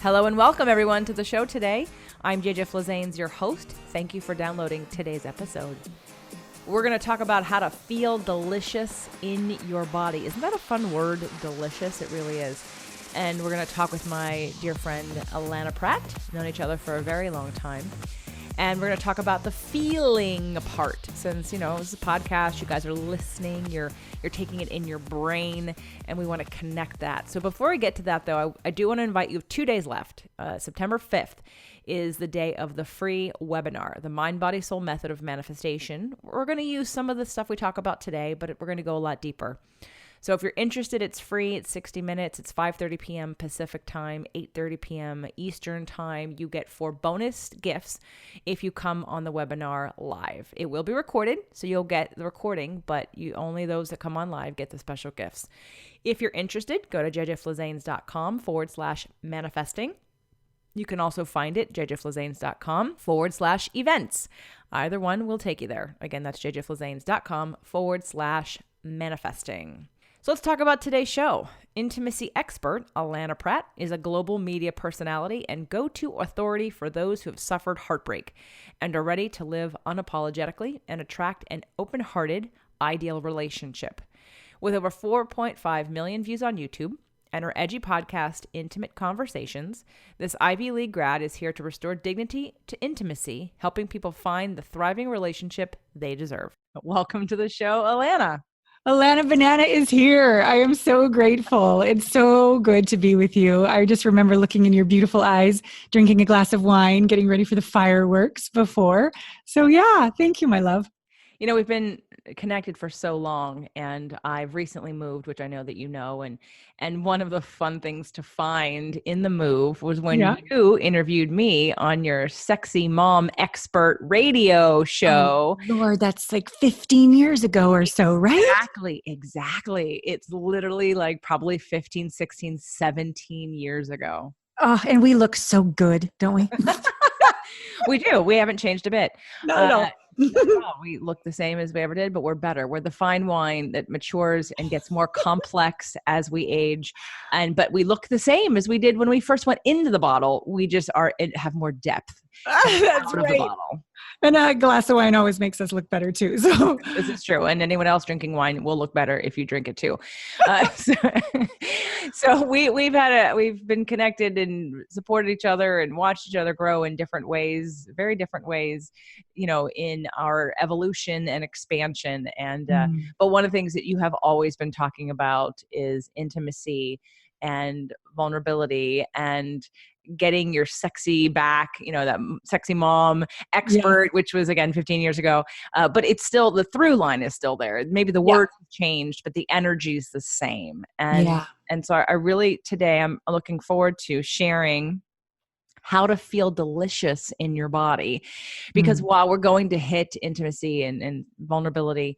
Hello and welcome everyone to the show today. I'm JJ Flazanes, your host. Thank you for downloading today's episode. We're going to talk about how to feel delicious in your body. Isn't that a fun word? Delicious. It really is. And we're going to talk with my dear friend, Allana Pratt. Known each other for a very long time. And we're going to talk about the feeling part. Since, this is a podcast, you guys are listening, you're taking it in your brain, and we want to connect that. So before we get to that, though, I do want to invite you, 2 days left. September 5th is the day of the free webinar, the Mind, Body, Soul Method of Manifestation. We're going to use some of the stuff we talk about today, but we're going to go a lot deeper. So if you're interested, it's free. It's 60 minutes. It's 5:30 p.m. Pacific time, 8:30 p.m. Eastern time. You get 4 bonus gifts if you come on the webinar live. It will be recorded, so you'll get the recording, but only those that come on live get the special gifts. If you're interested, go to jjflazanes.com/manifesting. You can also find it, jjflazanes.com/events. Either one will take you there. Again, that's jjflazanes.com/manifesting. So let's talk about today's show. Intimacy expert Allana Pratt is a global media personality and go-to authority for those who have suffered heartbreak and are ready to live unapologetically and attract an open-hearted, ideal relationship. With over 4.5 million views on YouTube and her edgy podcast, Intimate Conversations, this Ivy League grad is here to restore dignity to intimacy, helping people find the thriving relationship they deserve. Welcome to the show, Allana. Allana Banana is here. I am so grateful. It's so good to be with you. I just remember looking in your beautiful eyes, drinking a glass of wine, getting ready for the fireworks before. So yeah, thank you, my love. We've been connected for so long, and I've recently moved, which I know that you know, and one of the fun things to find in the move was when you interviewed me on your Sexy Mom Expert radio show. Oh, Lord, that's like 15 years ago or so, right? Exactly. It's literally like probably 15, 16, 17 years ago. Oh, and we look so good, don't we? We do. We haven't changed a bit. Not at all. No, we look the same as we ever did, but we're better. We're the fine wine that matures and gets more complex as we age. But we look the same as we did when we first went into the bottle. We just have more depth. That's right. And a glass of wine always makes us look better too. So this is true. And anyone else drinking wine will look better if you drink it too. So we've been connected and supported each other and watched each other grow in different ways, very different ways, in our evolution and expansion. And, but one of the things that you have always been talking about is intimacy and vulnerability and getting your sexy back, that sexy mom expert, which was again 15 years ago. But it's still, the through line is still there. Maybe the words have changed, but the energy is the same. And so I really, today I'm looking forward to sharing how to feel delicious in your body, because while we're going to hit intimacy and vulnerability,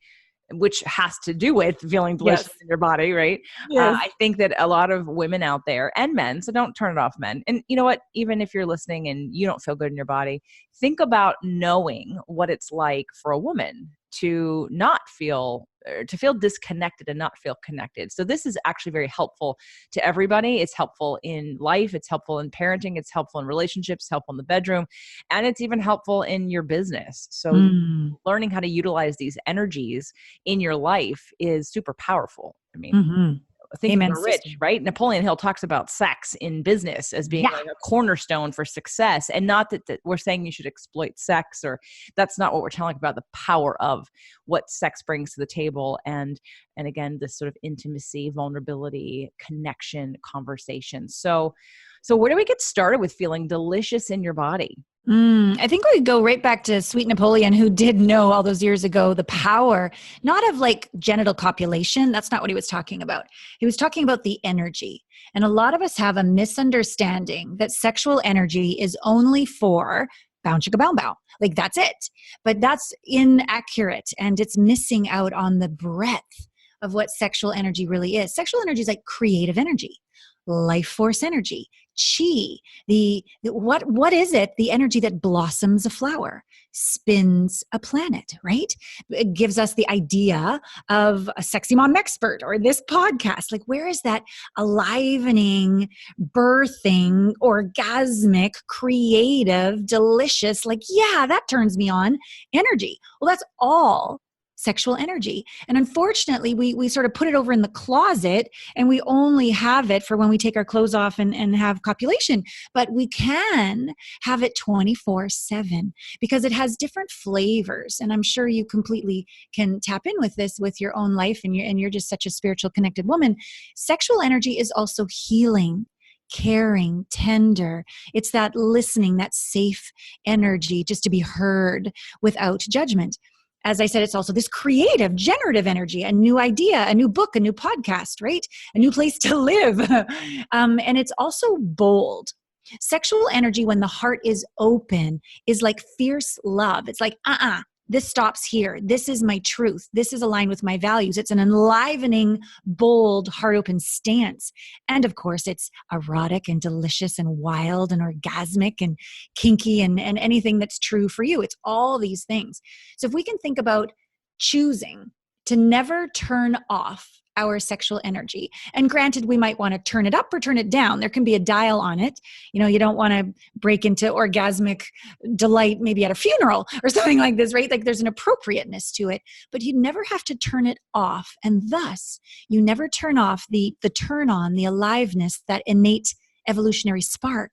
which has to do with feeling delicious in your body, right? Yes. I think that a lot of women out there and men, so don't turn it off, men. And you know what? Even if you're listening and you don't feel good in your body, think about knowing what it's like for a woman to not feel, to feel disconnected and not feel connected. So this is actually very helpful to everybody. It's helpful in life. It's helpful in parenting. It's helpful in relationships, helpful in the bedroom, and it's even helpful in your business. So learning how to utilize these energies in your life is super powerful. I mean, think of the rich, right? Napoleon Hill talks about sex in business as being like a cornerstone for success. And not that we're saying you should exploit sex, or that's not what we're telling about, the power of what sex brings to the table. And again, this sort of intimacy, vulnerability, connection, conversation. So where do we get started with feeling delicious in your body? I think we go right back to sweet Napoleon, who did know all those years ago the power, not of like genital copulation. That's not what he was talking about. He was talking about the energy. And a lot of us have a misunderstanding that sexual energy is only for bow chicka bow bow. Like that's it. But that's inaccurate, and it's missing out on the breadth of what sexual energy really is. Sexual energy is like creative energy, life force energy, Chi, what is it? The energy that blossoms a flower, spins a planet, right? It gives us the idea of a sexy mom expert or this podcast. Like, where is that alivening, birthing, orgasmic, creative, delicious, like, yeah, that turns me on energy? Well, that's all sexual energy. And unfortunately, we sort of put it over in the closet and we only have it for when we take our clothes off and have copulation. But we can have it 24/7 because it has different flavors. And I'm sure you completely can tap in with this with your own life, and you're just such a spiritual connected woman. Sexual energy is also healing, caring, tender. It's that listening, that safe energy just to be heard without judgment. As I said, it's also this creative, generative energy, a new idea, a new book, a new podcast, right? A new place to live. And it's also bold. Sexual energy, when the heart is open, is like fierce love. It's like, this stops here. This is my truth. This is aligned with my values. It's an enlivening, bold, heart-open stance. And of course, it's erotic and delicious and wild and orgasmic and kinky and anything that's true for you. It's all these things. So if we can think about choosing to never turn off our sexual energy. And granted, we might want to turn it up or turn it down. There can be a dial on it. You don't want to break into orgasmic delight maybe at a funeral or something like this, right? Like, there's an appropriateness to it, but you never have to turn it off. And thus, you never turn off the turn on, the aliveness, that innate evolutionary spark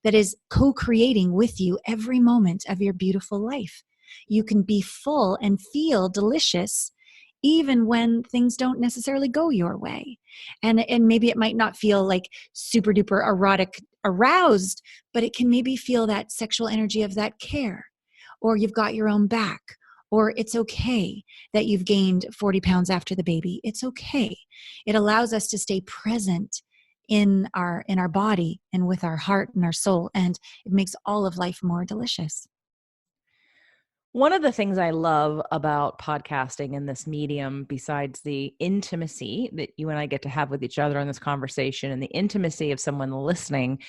that is co-creating with you every moment of your beautiful life. You can be full and feel delicious even when things don't necessarily go your way. And maybe it might not feel like super duper erotic aroused, but it can maybe feel that sexual energy of that care, or you've got your own back, or it's okay that you've gained 40 pounds after the baby. It's okay. It allows us to stay present in our body and with our heart and our soul, and it makes all of life more delicious. One of the things I love about podcasting in this medium, besides the intimacy that you and I get to have with each other in this conversation, and the intimacy of someone listening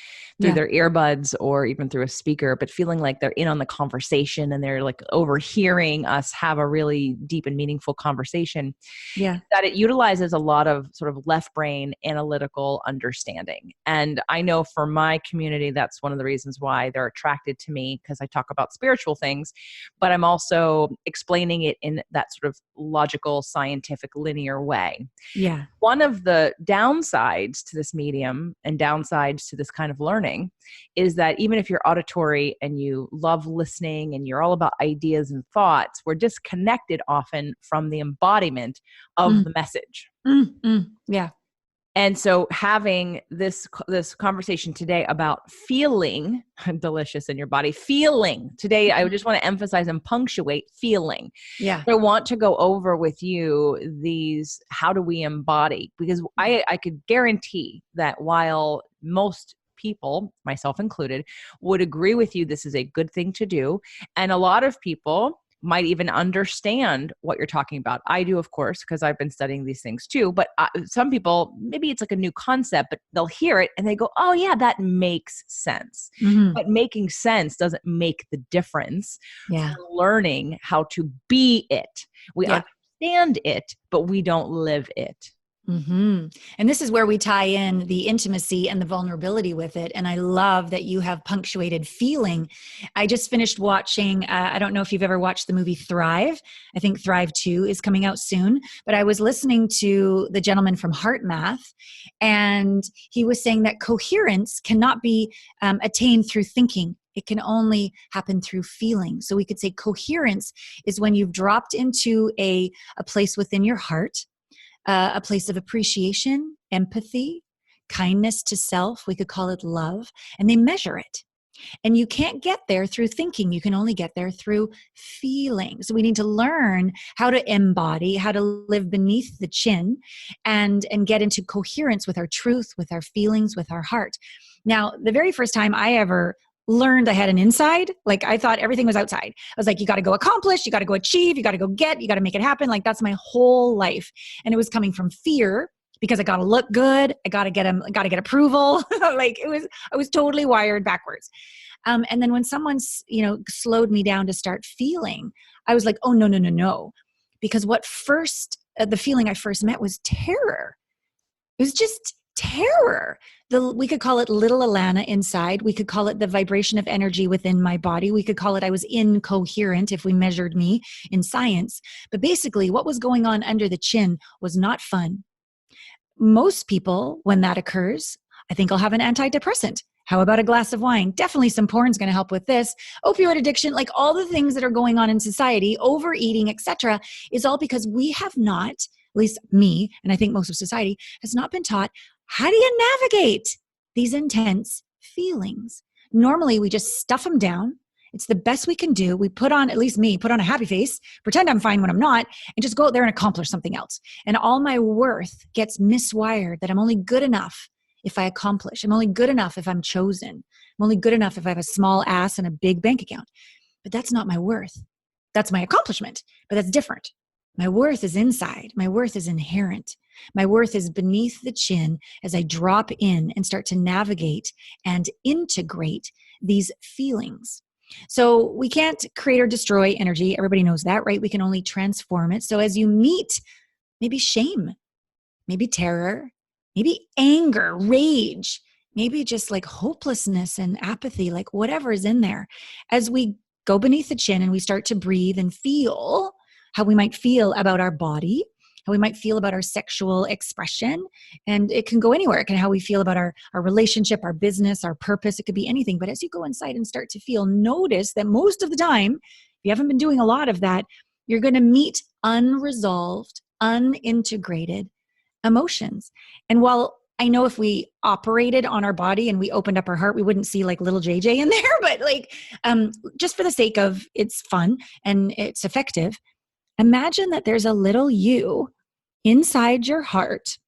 through their earbuds or even through a speaker, but feeling like they're in on the conversation and they're like overhearing us have a really deep and meaningful conversation, that it utilizes a lot of sort of left brain analytical understanding. And I know for my community, that's one of the reasons why they're attracted to me, because I talk about spiritual things, but I'm also explaining it in that sort of logical, scientific, linear way. Yeah. One of the downsides to this medium and downsides to this kind of learning is that even if you're auditory and you love listening and you're all about ideas and thoughts, we're disconnected often from the embodiment of the message. Yeah. And so having this conversation today about feeling delicious in your body, feeling today, I just want to emphasize and punctuate feeling. Yeah. I want to go over with you these, how do we embody? Because I could guarantee that while most people, myself included, would agree with you, this is a good thing to do. And a lot of people might even understand what you're talking about. I do, of course, because I've been studying these things too. But some people, maybe it's like a new concept, but they'll hear it and they go, oh yeah, that makes sense. But making sense doesn't make the difference. Yeah. We're learning how to be it. We understand it, but we don't live it. And this is where we tie in the intimacy and the vulnerability with it. And I love that you have punctuated feeling. I just finished watching, I don't know if you've ever watched the movie Thrive. I think Thrive 2 is coming out soon, but I was listening to the gentleman from Heart Math, and he was saying that coherence cannot be attained through thinking. It can only happen through feeling. So we could say coherence is when you've dropped into a place within your heart, a place of appreciation, empathy, kindness to self. We could call it love, and they measure it. And you can't get there through thinking. You can only get there through feeling. So we need to learn how to embody, how to live beneath the chin and get into coherence with our truth, with our feelings, with our heart. Now, the very first time I ever learned I had an inside, like I thought everything was outside. I was like, you got to go accomplish, you got to go achieve, you got to go get, you got to make it happen. Like that's my whole life. And it was coming from fear, because I got to look good. I got to get approval. Like I was totally wired backwards. And then when someone's, slowed me down to start feeling, I was like, oh, no, no, no, no. Because the feeling I first met was terror. It was just terror. We could call it little Allana inside. We could call it the vibration of energy within my body. We could call it I was incoherent if we measured me in science. But basically, what was going on under the chin was not fun. Most people, when that occurs, I think I'll have an antidepressant. How about a glass of wine? Definitely some porn's going to help with this. Opioid addiction, like all the things that are going on in society, overeating, etc., is all because we have not, at least me, and I think most of society, has not been taught, how do you navigate these intense feelings? Normally, we just stuff them down. It's the best we can do. We put on, at least me, put on a happy face, pretend I'm fine when I'm not, and just go out there and accomplish something else. And all my worth gets miswired that I'm only good enough if I accomplish. I'm only good enough if I'm chosen. I'm only good enough if I have a small ass and a big bank account. But that's not my worth. That's my accomplishment, but that's different. My worth is inside. My worth is inherent. My worth is beneath the chin as I drop in and start to navigate and integrate these feelings. So we can't create or destroy energy. Everybody knows that, right? We can only transform it. So as you meet maybe shame, maybe terror, maybe anger, rage, maybe just like hopelessness and apathy, like whatever is in there, as we go beneath the chin and we start to breathe and feel how we might feel about our body, how we might feel about our sexual expression. And it can go anywhere. It can how we feel about our relationship, our business, our purpose. It could be anything. But as you go inside and start to feel, notice that most of the time, if you haven't been doing a lot of that, you're going to meet unresolved, unintegrated emotions. And while I know if we operated on our body and we opened up our heart, we wouldn't see like little JJ in there, but like, just for the sake of it's fun and it's effective, imagine that there's a little you inside your heart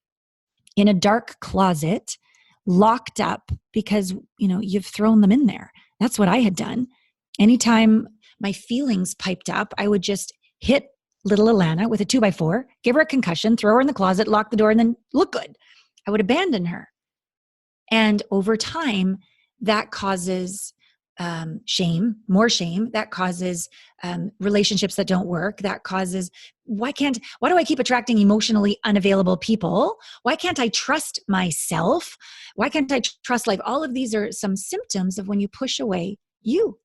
in a dark closet, locked up because, you've thrown them in there. That's what I had done. Anytime my feelings piped up, I would just hit little Allana with a 2x4, give her a concussion, throw her in the closet, lock the door, and then look good. I would abandon her. And over time, that causes shame, more shame. That causes relationships that don't work. That causes, why do I keep attracting emotionally unavailable people? Why can't I trust myself? Why can't I trust life? All of these are some symptoms of when you push away you.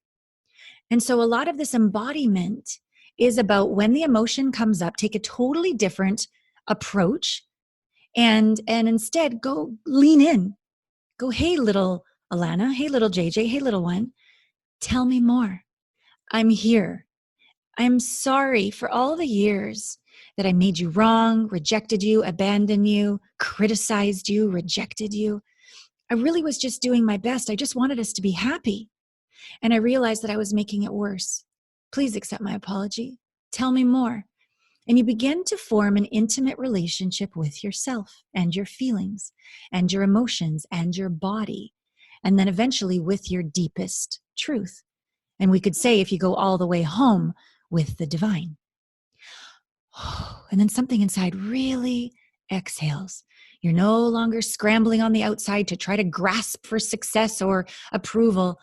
And so a lot of this embodiment is about when the emotion comes up, take a totally different approach and instead go lean in. Go, hey, little Allana, hey, little JJ, hey, little one, tell me more. I'm here. I'm sorry for all the years that I made you wrong, rejected you, abandoned you, criticized you, rejected you. I really was just doing my best. I just wanted us to be happy. And I realized that I was making it worse. Please accept my apology. Tell me more. And you begin to form an intimate relationship with yourself and your feelings and your emotions and your body. And then eventually with your deepest truth. And we could say if you go all the way home with the divine. And then something inside really exhales. You're no longer scrambling on the outside to try to grasp for success or approval.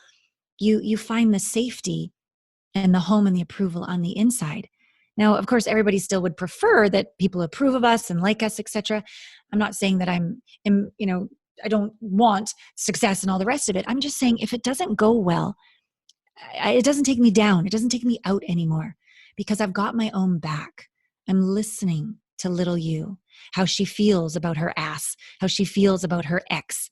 You find the safety and the home and the approval on the inside. Now, of course, everybody still would prefer that people approve of us and like us, etc. I'm not saying that I don't want success and all the rest of it. I'm just saying if it doesn't go well, it doesn't take me down. It doesn't take me out anymore because I've got my own back. I'm listening to little you, how she feels about her ass, how she feels about her ex.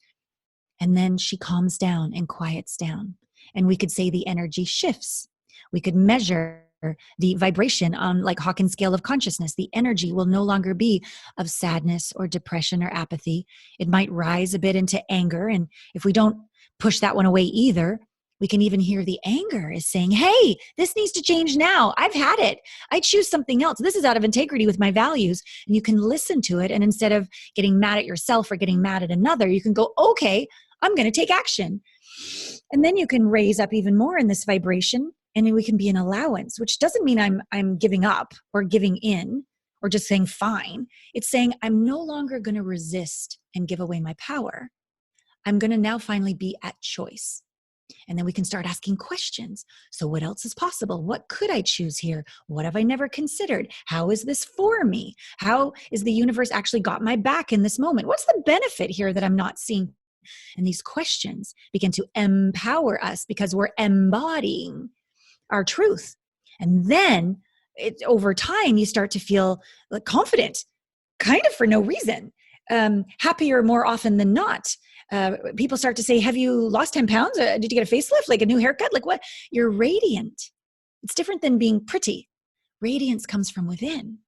And then she calms down and quiets down. And we could say the energy shifts. We could measure the vibration on like Hawkins scale of consciousness. The energy will no longer be of sadness or depression or apathy. It might rise a bit into anger. And if we don't push that one away either, we can even hear the anger is saying, hey, this needs to change now. I've had it. I choose something else. This is out of integrity with my values. And you can listen to it. And instead of getting mad at yourself or getting mad at another, you can go, okay, I'm going to take action. And then you can raise up even more in this vibration. And we can be an allowance, which doesn't mean I'm giving up or giving in or just saying fine. It's saying, I'm no longer going to resist and give away my power. I'm going to now finally be at choice. And then we can start asking questions. So what else is possible? What could I choose here? What have I never considered? How is this for me? How is the universe actually got my back in this moment? What's the benefit here that I'm not seeing? And these questions begin to empower us because we're embodying our truth. And then over time, you start to feel confident, kind of for no reason, happier more often than not. People start to say, have you lost 10 pounds? Did you get a facelift, like a new haircut? Like what? You're radiant. It's different than being pretty. Radiance comes from within.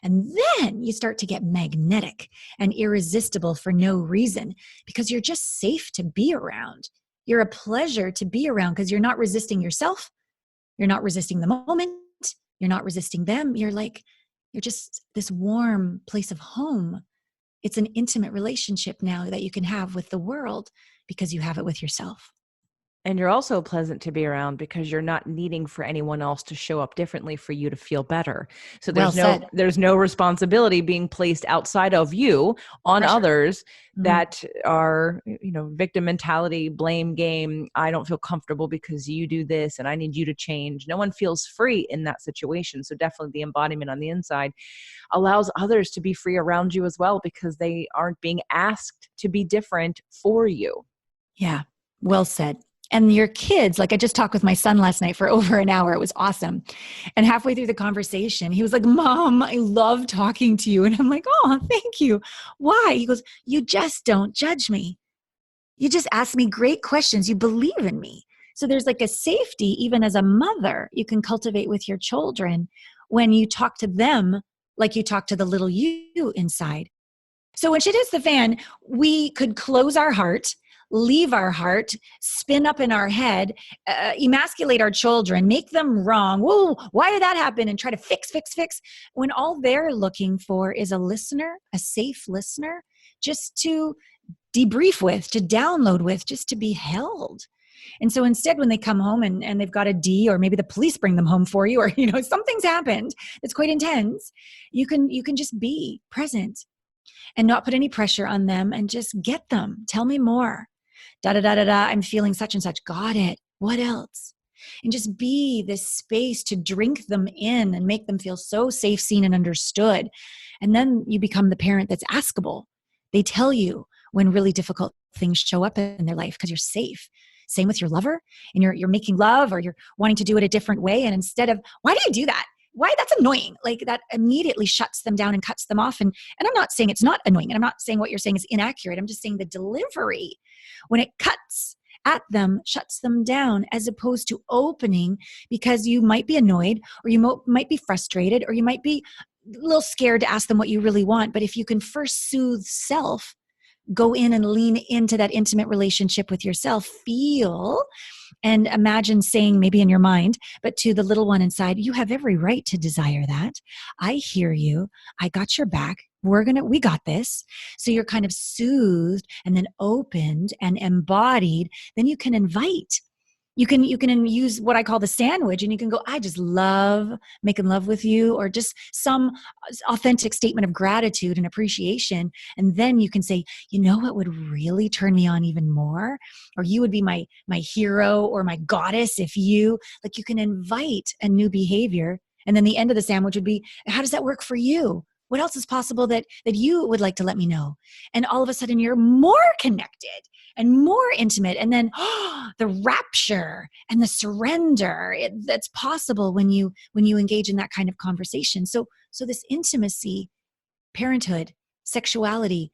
And then you start to get magnetic and irresistible for no reason because you're just safe to be around. You're a pleasure to be around because you're not resisting yourself. You're not resisting the moment. You're not resisting them. You're just this warm place of home. It's an intimate relationship now that you can have with the world because you have it with yourself. And you're also pleasant to be around because you're not needing for anyone else to show up differently for you to feel better. So there's no responsibility being placed outside of you on Pressure. Others that are, victim mentality, blame game. I don't feel comfortable because you do this and I need you to change. No one feels free in that situation. So definitely the embodiment on the inside allows others to be free around you as well because they aren't being asked to be different for you. Yeah, well said. And your kids, like I just talked with my son last night for over an hour. It was awesome. And halfway through the conversation, he was like, Mom, I love talking to you. And I'm like, oh, thank you. Why? He goes, you just don't judge me. You just ask me great questions. You believe in me. So there's like a safety, even as a mother, you can cultivate with your children when you talk to them like you talk to the little you inside. So when shit hits the fan, we could close our heart, leave our heart, spin up in our head, emasculate our children, make them wrong. Whoa, why did that happen? And try to fix, when all they're looking for is a listener, a safe listener, just to debrief with, to download with, just to be held. And so instead, when they come home and they've got a D, or maybe the police bring them home for you, or something's happened that's quite intense, you can just be present and not put any pressure on them and just get them. Tell me more. Da da da da da. I'm feeling such and such. Got it. What else? And just be this space to drink them in and make them feel so safe, seen, and understood. And then you become the parent that's askable. They tell you when really difficult things show up in their life because you're safe. Same with your lover, and you're making love, or you're wanting to do it a different way. And instead of, why do you do that? Why? That's annoying. Like that immediately shuts them down and cuts them off. And I'm not saying it's not annoying. And I'm not saying what you're saying is inaccurate. I'm just saying the delivery, when it cuts at them, shuts them down, as opposed to opening, because you might be annoyed, or you might be frustrated, or you might be a little scared to ask them what you really want. But if you can first soothe self, go in and lean into that intimate relationship with yourself, feel and imagine saying, maybe in your mind, but to the little one inside, you have every right to desire that. I hear you. I got your back. We got this. So you're kind of soothed and then opened and embodied. Then you can invite. You can use what I call the sandwich, and you can go, I just love making love with you, or just some authentic statement of gratitude and appreciation. And then you can say, what would really turn me on even more? Or you would be my hero or my goddess if you can invite a new behavior. And then the end of the sandwich would be, how does that work for you? What else is possible that you would like to let me know? And all of a sudden you're more connected and more intimate. And then the rapture and the surrender that's possible when you engage in that kind of conversation. So this intimacy, parenthood, sexuality,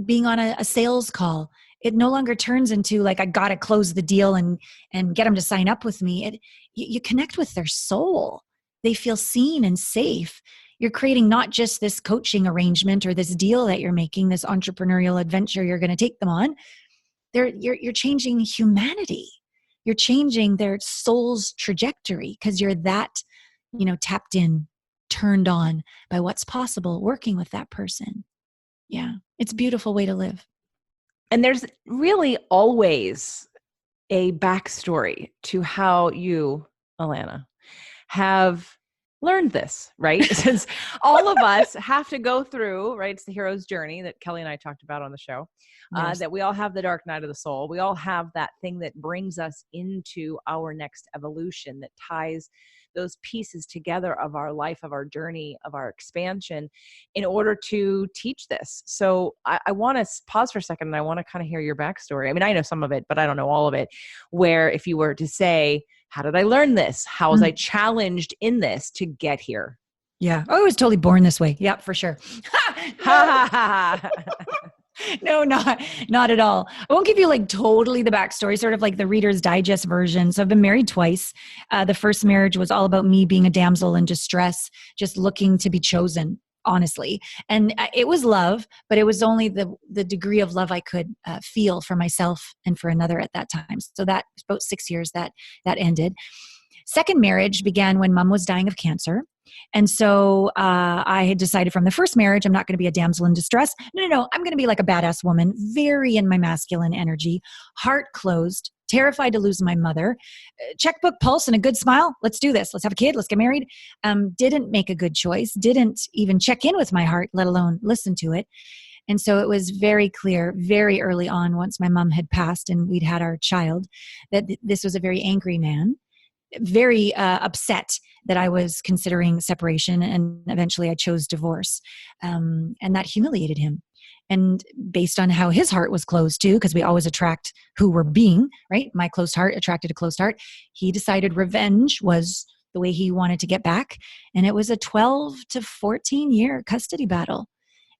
being on a sales call, it no longer turns into like, I got to close the deal and get them to sign up with me. You connect with their soul. They feel seen and safe. You're creating not just this coaching arrangement or this deal that you're making, this entrepreneurial adventure you're going to take them on. You're changing humanity. You're changing their soul's trajectory because you're that, tapped in, turned on by what's possible working with that person. Yeah, it's a beautiful way to live. And there's really always a backstory to how you, Allana, have learned this, right? Since all of us have to go through, right? It's the hero's journey that Kelly and I talked about on the show, Yes. that we all have the dark night of the soul. We all have that thing that brings us into our next evolution, that ties those pieces together of our life, of our journey, of our expansion in order to teach this. So I want to pause for a second and I want to kind of hear your backstory. I mean, I know some of it, but I don't know all of it. Where if you were to say, how did I learn this? How was I challenged in this to get here? Yeah. Oh, I was totally born this way. Yep, for sure. No, not at all. I won't give you like totally the backstory, sort of like the Reader's Digest version. So I've been married twice. The first marriage was all about me being a damsel in distress, just looking to be chosen, honestly. And it was love, but it was only the degree of love I could feel for myself and for another at that time. So that was about 6 years that ended. Second marriage began when mom was dying of cancer. And so I had decided from the first marriage, I'm not going to be a damsel in distress. No. I'm going to be like a badass woman, very in my masculine energy, heart closed, terrified to lose my mother, checkbook pulse and a good smile. Let's do this. Let's have a kid. Let's get married. Didn't make a good choice. Didn't even check in with my heart, let alone listen to it. And so it was very clear very early on, once my mom had passed and we'd had our child, that this was a very angry man, very upset that I was considering separation, and eventually I chose divorce. And that humiliated him. And based on how his heart was closed too, because we always attract who we're being, right? My closed heart attracted a closed heart. He decided revenge was the way he wanted to get back. And it was a 12 to 14 year custody battle.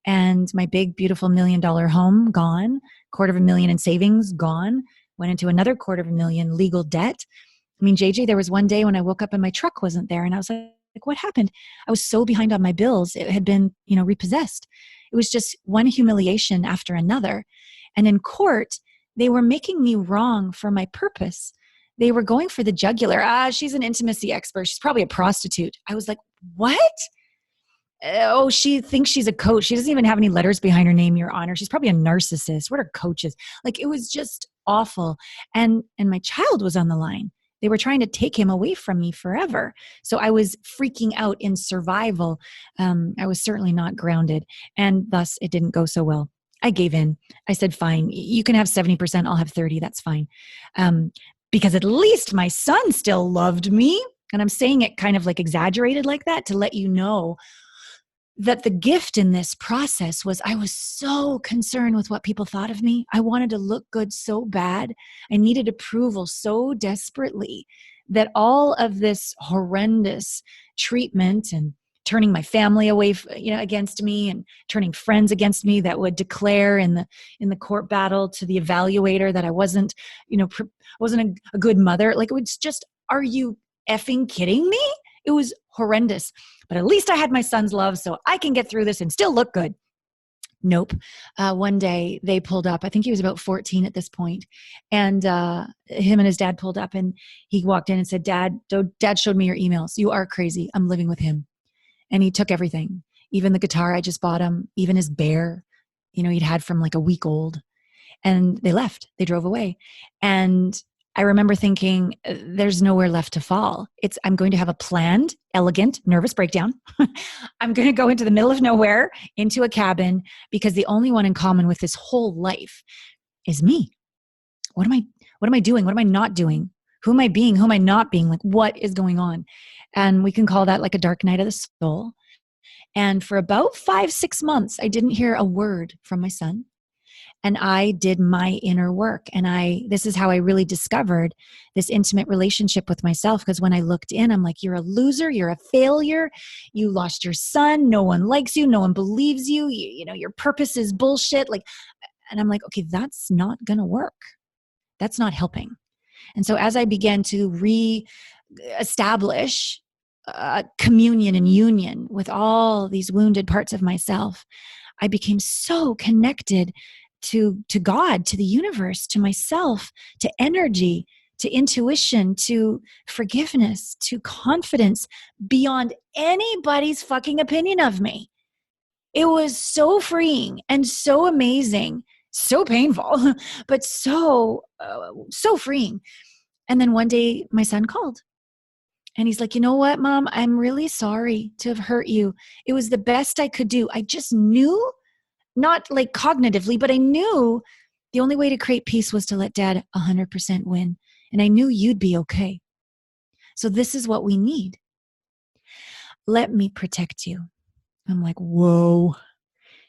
And my big, beautiful $1 million home gone, $250,000 in savings gone, went into another $250,000 legal debt. I mean, JJ, there was one day when I woke up and my truck wasn't there. And I was like, what happened? I was so behind on my bills. It had been, repossessed. It was just one humiliation after another. And in court, they were making me wrong for my purpose. They were going for the jugular. She's an intimacy expert. She's probably a prostitute. I was like, what? Oh, she thinks she's a coach. She doesn't even have any letters behind her name, Your Honor. She's probably a narcissist. What are coaches? Like, it was just awful. And my child was on the line. They were trying to take him away from me forever. So I was freaking out in survival. I was certainly not grounded. And thus, it didn't go so well. I gave in. I said, fine, you can have 70%. I'll have 30. That's fine. Because at least my son still loved me. And I'm saying it kind of like exaggerated like that to let you know that the gift in this process was I was so concerned with what people thought of me. I wanted to look good so bad. I needed approval so desperately that all of this horrendous treatment and turning my family away, against me, and turning friends against me that would declare in the court battle to the evaluator that I wasn't, wasn't a good mother. Like, it was just, are you effing kidding me? It was horrendous. But at least I had my son's love, so I can get through this and still look good. Nope. One day they pulled up. I think he was about 14 at this point. And him and his dad pulled up, and he walked in and said, Dad showed me your emails. You are crazy. I'm living with him. And he took everything, even the guitar I just bought him, even his bear, he'd had from like a week old. And they left. They drove away. And I remember thinking, there's nowhere left to fall. I'm going to have a planned, elegant, nervous breakdown. I'm going to go into the middle of nowhere, into a cabin, because the only one in common with this whole life is me. What am I doing? What am I not doing? Who am I being? Who am I not being? Like, what is going on? And we can call that like a dark night of the soul. And for about 5-6 months, I didn't hear a word from my son. And I did my inner work. And this is how I really discovered this intimate relationship with myself. Because when I looked in, I'm like, you're a loser. You're a failure. You lost your son. No one likes you. No one believes you. Your purpose is bullshit. And I'm like, okay, that's not going to work. That's not helping. And so as I began to re-establish communion and union with all these wounded parts of myself, I became so connected to God, to the universe, to myself, to energy, to intuition, to forgiveness, to confidence beyond anybody's fucking opinion of me. It was so freeing and so amazing, so painful, but so freeing. And then one day my son called And he's like, you know what, Mom, I'm really sorry to have hurt you. It was the best I could do. I just knew, not like cognitively, but I knew the only way to create peace was to let Dad 100% win. And I knew you'd be okay. So this is what we need. Let me protect you. I'm like, whoa.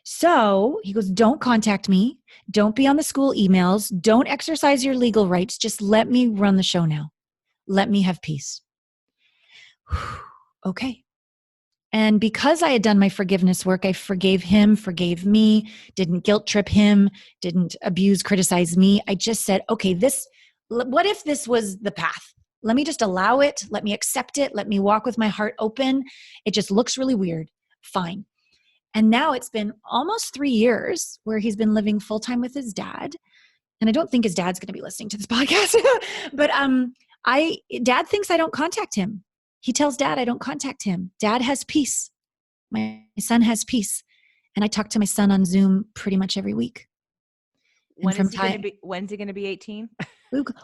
So he goes, don't contact me. Don't be on the school emails. Don't exercise your legal rights. Just let me run the show now. Let me have peace. Okay. And because I had done my forgiveness work, I forgave him, forgave me, didn't guilt trip him, didn't abuse, criticize me. I just said, okay, what if this was the path? Let me just allow it. Let me accept it. Let me walk with my heart open. It just looks really weird. Fine. And now it's been almost 3 years where he's been living full-time with his dad. And I don't think his dad's going to be listening to this podcast, but Dad thinks I don't contact him. He tells Dad I don't contact him. Dad has peace. My son has peace. And I talk to my son on Zoom pretty much every week. When's he going to be 18?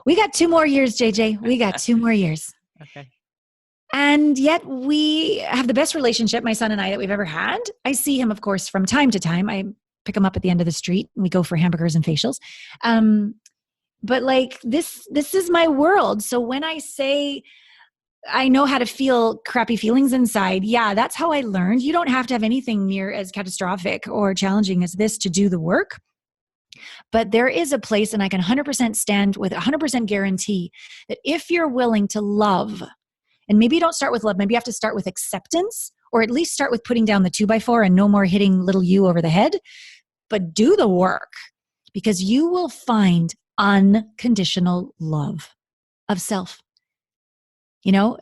We got 2 more years, JJ. We got 2 more years. Okay. And yet we have the best relationship, my son and I, that we've ever had. I see him, of course, from time to time. I pick him up at the end of the street and we go for hamburgers and facials. But like this is my world. So when I say I know how to feel crappy feelings inside, yeah, that's how I learned. You don't have to have anything near as catastrophic or challenging as this to do the work. But there is a place, and I can 100% stand with 100% guarantee that if you're willing to love, and maybe you don't start with love, maybe you have to start with acceptance, or at least start with putting down the 2x4 and no more hitting little you over the head, but do the work, because you will find unconditional love of self. You know,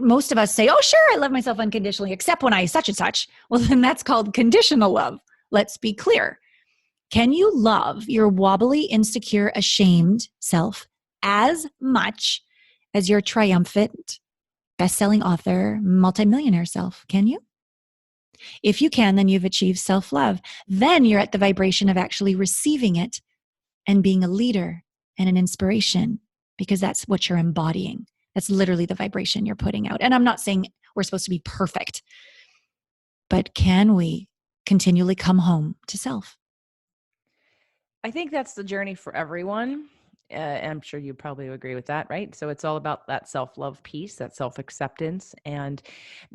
most of us say, oh, sure, I love myself unconditionally, except when I such and such. Well, then that's called conditional love. Let's be clear. Can you love your wobbly, insecure, ashamed self as much as your triumphant, best-selling author, multimillionaire self? Can you? If you can, then you've achieved self-love. Then you're at the vibration of actually receiving it and being a leader and an inspiration, because that's what you're embodying. That's literally the vibration you're putting out. And I'm not saying we're supposed to be perfect, but can we continually come home to self? I think that's the journey for everyone. And I'm sure you probably agree with that, right? So it's all about that self-love piece, that self-acceptance, and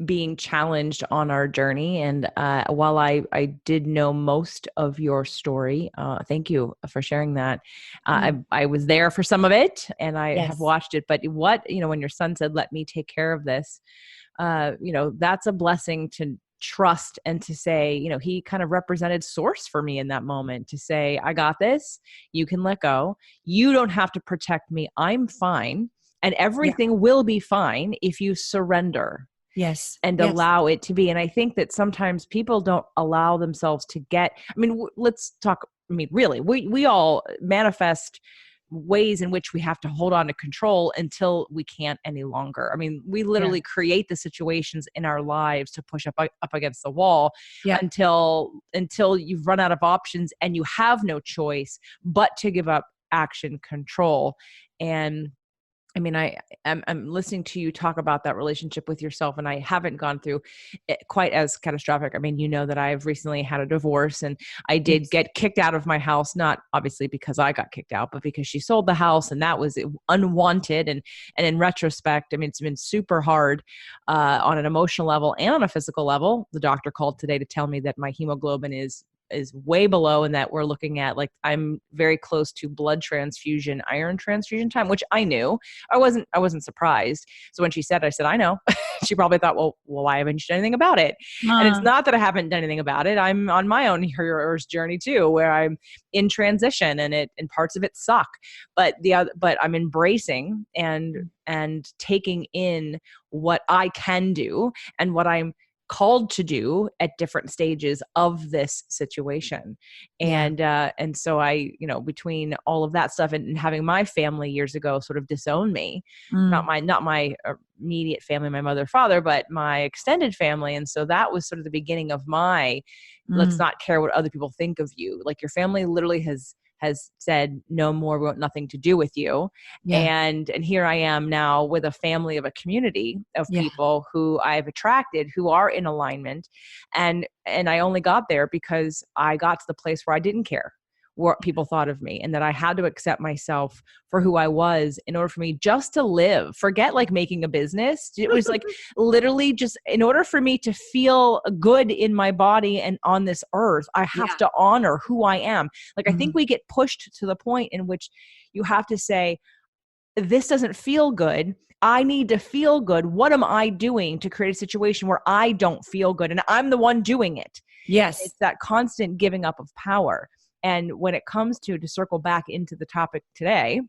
being challenged on our journey. And while I did know most of your story, thank you for sharing that. I was there for some of it, and I have watched it. But when your son said, "Let me take care of this," that's a blessing to trust and to say, he kind of represented source for me in that moment to say, I got this. You can let go. You don't have to protect me. I'm fine. And everything will be fine if you surrender. Yes. And allow it to be. And I think that sometimes people don't allow themselves to let's talk. Really, we all manifest ways in which we have to hold on to control until we can't any longer. We literally create the situations in our lives to push up against the wall until you've run out of options and you have no choice but to give up action control. And I'm listening to you talk about that relationship with yourself, and I haven't gone through it quite as catastrophic. That I've recently had a divorce, and I did get kicked out of my house, not obviously because I got kicked out, but because she sold the house, and that was unwanted. And in retrospect, it's been super hard on an emotional level and on a physical level. The doctor called today to tell me that my hemoglobin is way below, and that we're looking at, I'm very close to blood transfusion, iron transfusion time, which I knew. I wasn't surprised. So when she said, I said, I know. She probably thought, well, why haven't you done anything about it? And it's not that I haven't done anything about it. I'm on my own hero's journey too, where I'm in transition, and parts of it suck, but I'm embracing and taking in what I can do and what I'm called to do at different stages of this situation. And so I, between all of that stuff and having my family years ago sort of disown me, not my immediate family, my mother, father, but my extended family. And so that was sort of the beginning of my, let's not care what other people think of you. Like, your family literally has has said, no more, we want nothing to do with you. Yeah. And here I am now with a family of a community of Yeah. people who I've attracted, who are in alignment. And I only got there because I got to the place where I didn't care what people thought of me, and that I had to accept myself for who I was in order for me just to live. Forget like making a business. It was like literally just in order for me to feel good in my body and on this earth, I have to honor who I am. Like, I think we get pushed to the point in which you have to say, this doesn't feel good. I need to feel good. What am I doing to create a situation where I don't feel good? And I'm the one doing it. Yes. It's that constant giving up of power. And when it comes to circle back into the topic today,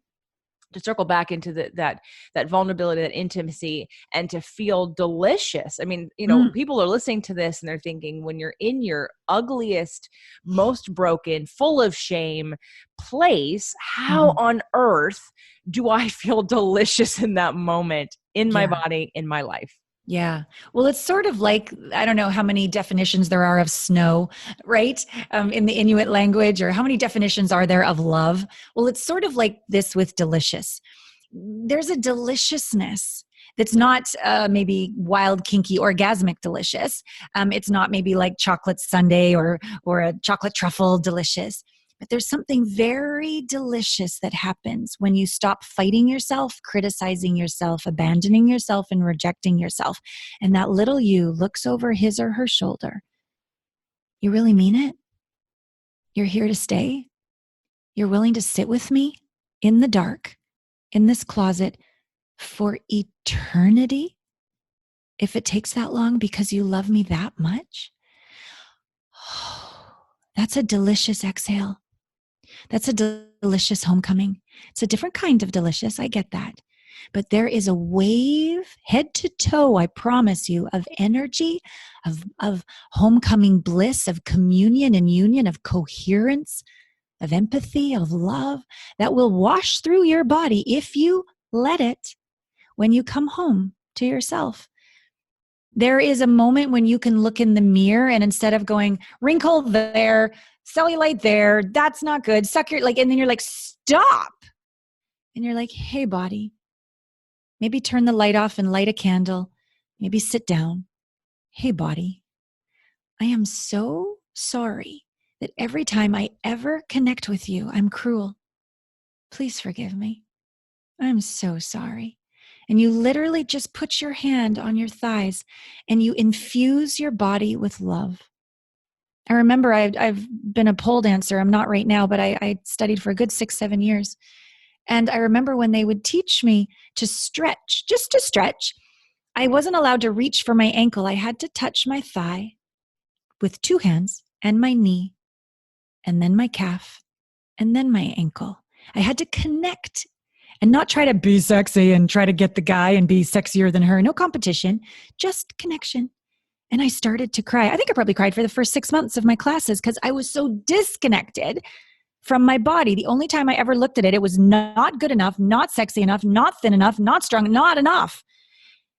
to circle back into that vulnerability, that intimacy, and to feel delicious. I mean, people are listening to this and they're thinking, when you're in your ugliest, most broken, full of shame place, how on earth do I feel delicious in that moment, in my body, in my life? Yeah. Well, it's sort of like, I don't know how many definitions there are of snow, right? In the Inuit language, or how many definitions are there of love? Well, it's sort of like this with delicious. There's a deliciousness that's not maybe wild, kinky, orgasmic delicious. It's not maybe like chocolate sundae or a chocolate truffle delicious. But there's something very delicious that happens when you stop fighting yourself, criticizing yourself, abandoning yourself, and rejecting yourself. And that little you looks over his or her shoulder. You really mean it? You're here to stay? You're willing to sit with me in the dark, in this closet, for eternity? If it takes that long because you love me that much? That's a delicious exhale. That's a delicious homecoming. It's a different kind of delicious. I get that. But there is a wave, head to toe, I promise you, of energy, of homecoming bliss, of communion and union, of coherence, of empathy, of love that will wash through your body if you let it when you come home to yourself. There is a moment when you can look in the mirror and instead of going, wrinkle there, cellulite there, that's not good, suck your, and then you're like, stop. And you're like, hey, body, maybe turn the light off and light a candle. Maybe sit down. Hey, body, I am so sorry that every time I ever connect with you, I'm cruel. Please forgive me. I'm so sorry. And you literally just put your hand on your thighs and you infuse your body with love. I remember I've been a pole dancer. I'm not right now, but I studied for a good 6-7 years. And I remember when they would teach me to stretch, just to stretch, I wasn't allowed to reach for my ankle. I had to touch my thigh with 2 hands and my knee and then my calf and then my ankle. I had to connect and not try to be sexy and try to get the guy and be sexier than her. No competition, just connection. And I started to cry. I think I probably cried for the first 6 months of my classes because I was so disconnected from my body. The only time I ever looked at it, it was not good enough, not sexy enough, not thin enough, not strong, not enough.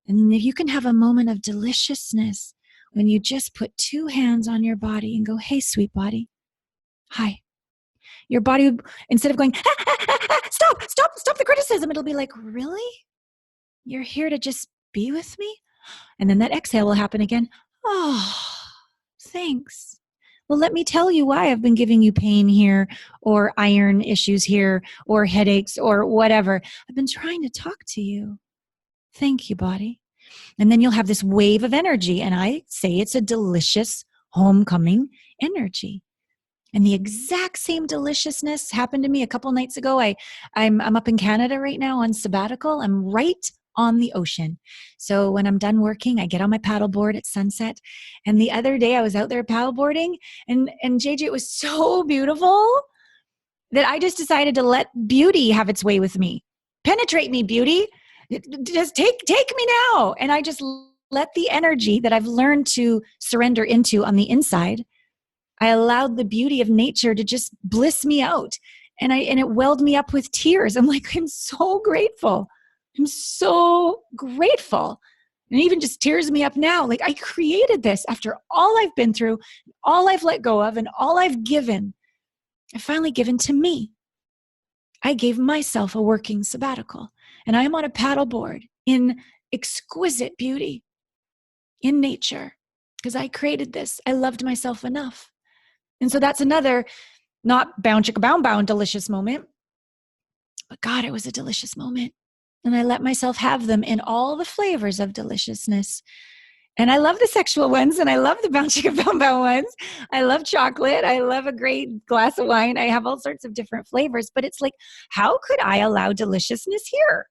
And if you can have a moment of deliciousness when you just put 2 hands on your body and go, hey, sweet body, hi. Your body, instead of going, stop the criticism, it'll be like, really? You're here to just be with me? And then that exhale will happen again. Oh, thanks. Well, let me tell you why I've been giving you pain here, or iron issues here, or headaches, or whatever. I've been trying to talk to you. Thank you, body. And then you'll have this wave of energy. And I say it's a delicious homecoming energy. And the exact same deliciousness happened to me a couple nights ago. I'm up in Canada right now on sabbatical. I'm right on the ocean. So when I'm done working, I get on my paddleboard at sunset. And the other day I was out there paddleboarding and JJ, it was so beautiful that I just decided to let beauty have its way with me. Penetrate me, beauty. Just take me now. And I just let the energy that I've learned to surrender into on the inside, I allowed the beauty of nature to just bliss me out. And it welled me up with tears. I'm like, I'm so grateful. I'm so grateful. And it even just tears me up now. Like, I created this after all I've been through, all I've let go of, and all I've given. finally given to me. I gave myself a working sabbatical, and I am on a paddleboard in exquisite beauty in nature because I created this. I loved myself enough. And so that's another not bound chicka bound delicious moment, but God, it was a delicious moment. And I let myself have them in all the flavors of deliciousness. And I love the sexual ones, and I love the bound chicka bound ones. I love chocolate. I love a great glass of wine. I have all sorts of different flavors, but it's like, how could I allow deliciousness here?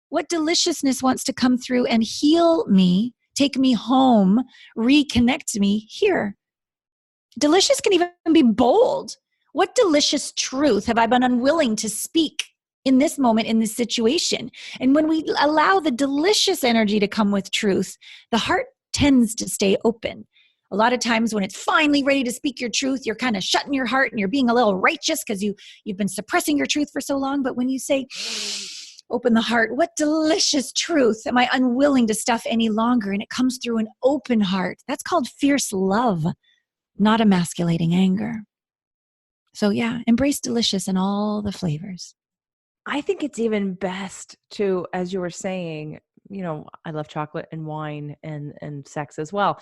What deliciousness wants to come through and heal me, take me home, reconnect me here? Delicious can even be bold. What delicious truth have I been unwilling to speak in this moment, in this situation? And when we allow the delicious energy to come with truth, the heart tends to stay open. A lot of times when it's finally ready to speak your truth, you're kind of shutting your heart and you're being a little righteous because you've been suppressing your truth for so long. But when you say, open the heart, what delicious truth am I unwilling to stuff any longer? And it comes through an open heart. That's called fierce love, not emasculating anger. So yeah, embrace delicious in all the flavors. I think it's even best to, as you were saying, I love chocolate and wine and sex as well.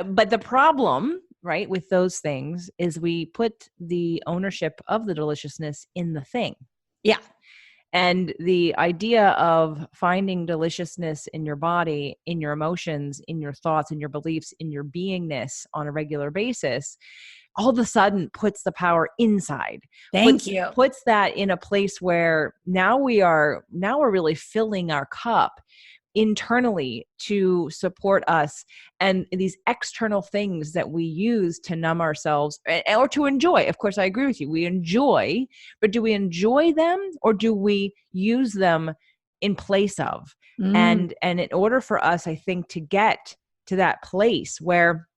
But the problem, right, with those things is we put the ownership of the deliciousness in the thing. Yeah. And the idea of finding deliciousness in your body, in your emotions, in your thoughts, in your beliefs, in your beingness on a regular basis, all of a sudden puts the power inside. Thank you. Puts that in a place where now we're really filling our cup internally to support us, and these external things that we use to numb ourselves or to enjoy. Of course, I agree with you. We enjoy, but do we enjoy them or do we use them in place of? And in order for us, I think, to get to that place where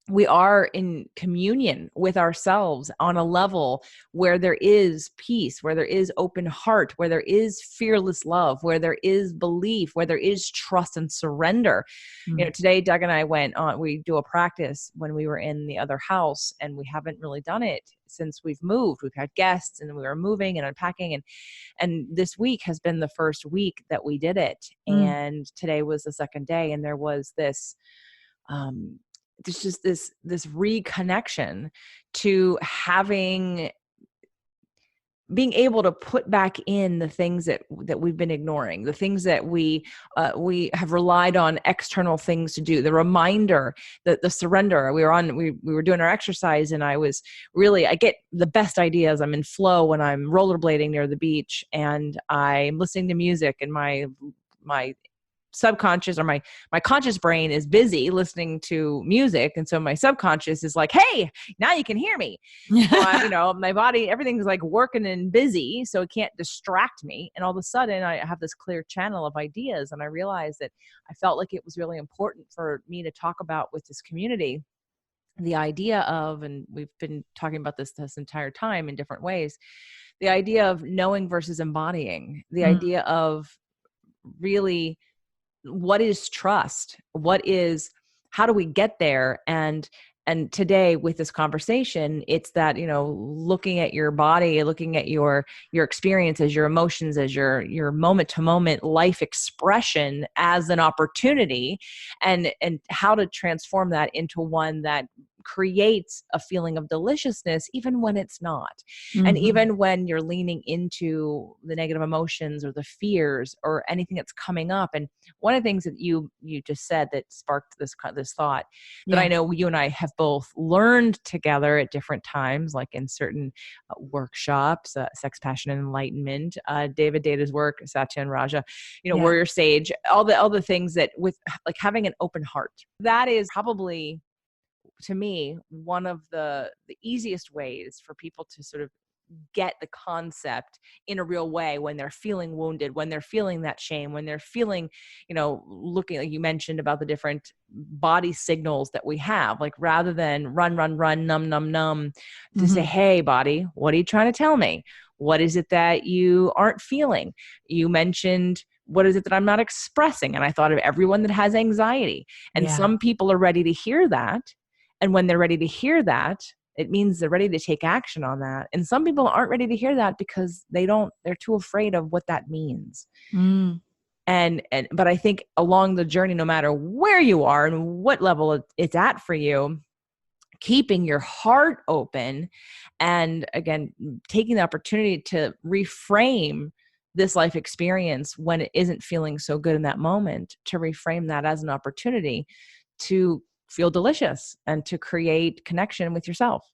we are in communion with ourselves on a level where there is peace, where there is open heart, where there is fearless love, where there is belief, where there is trust and surrender. Today, Doug and I we do a practice when we were in the other house, and we haven't really done it since we've moved. We've had guests and we were moving and unpacking, and this week has been the first week that we did it. And today was the second day, and there was this, there's just this reconnection to being able to put back in the things that we've been ignoring, the things that we have relied on external things to do, the reminder, the surrender. We were doing our exercise, and I get the best ideas. I'm in flow when I'm rollerblading near the beach, and I'm listening to music, and my subconscious or my conscious brain is busy listening to music. And so my subconscious is like, hey, now you can hear me. So my body, everything's like working and busy, so it can't distract me. And all of a sudden I have this clear channel of ideas. And I realized that I felt like it was really important for me to talk about with this community, the idea of, and we've been talking about this entire time in different ways, the idea of knowing versus embodying, the idea of really, what is trust? How do we get there? And today with this conversation, it's that, looking at your body, looking at your experiences, your emotions, as your moment to moment life expression as an opportunity, and how to transform that into one that creates a feeling of deliciousness, even when it's not. And even when you're leaning into the negative emotions or the fears or anything that's coming up. And one of the things that you just said that sparked this thought that I know you and I have both learned together at different times, like in certain workshops, Sex, Passion, and Enlightenment, David Deda's work, Satya and Raja, Warrior Sage, all the things that with like having an open heart, that is probably, to me, one of the easiest ways for people to sort of get the concept in a real way when they're feeling wounded, when they're feeling that shame, when they're feeling, looking, like you mentioned about the different body signals that we have, like rather than run, numb, to say, hey, body, what are you trying to tell me? What is it that you aren't feeling? You mentioned, what is it that I'm not expressing? And I thought of everyone that has anxiety. And some people are ready to hear that. And when they're ready to hear that, It means they're ready to take action on that. And some people aren't ready to hear that because they're too afraid of what that means. Mm. But I think along the journey, no matter where you are and what level it's at for you, keeping your heart open and, again, taking the opportunity to reframe this life experience when it isn't feeling so good in that moment, to reframe that as an opportunity to feel delicious and to create connection with yourself.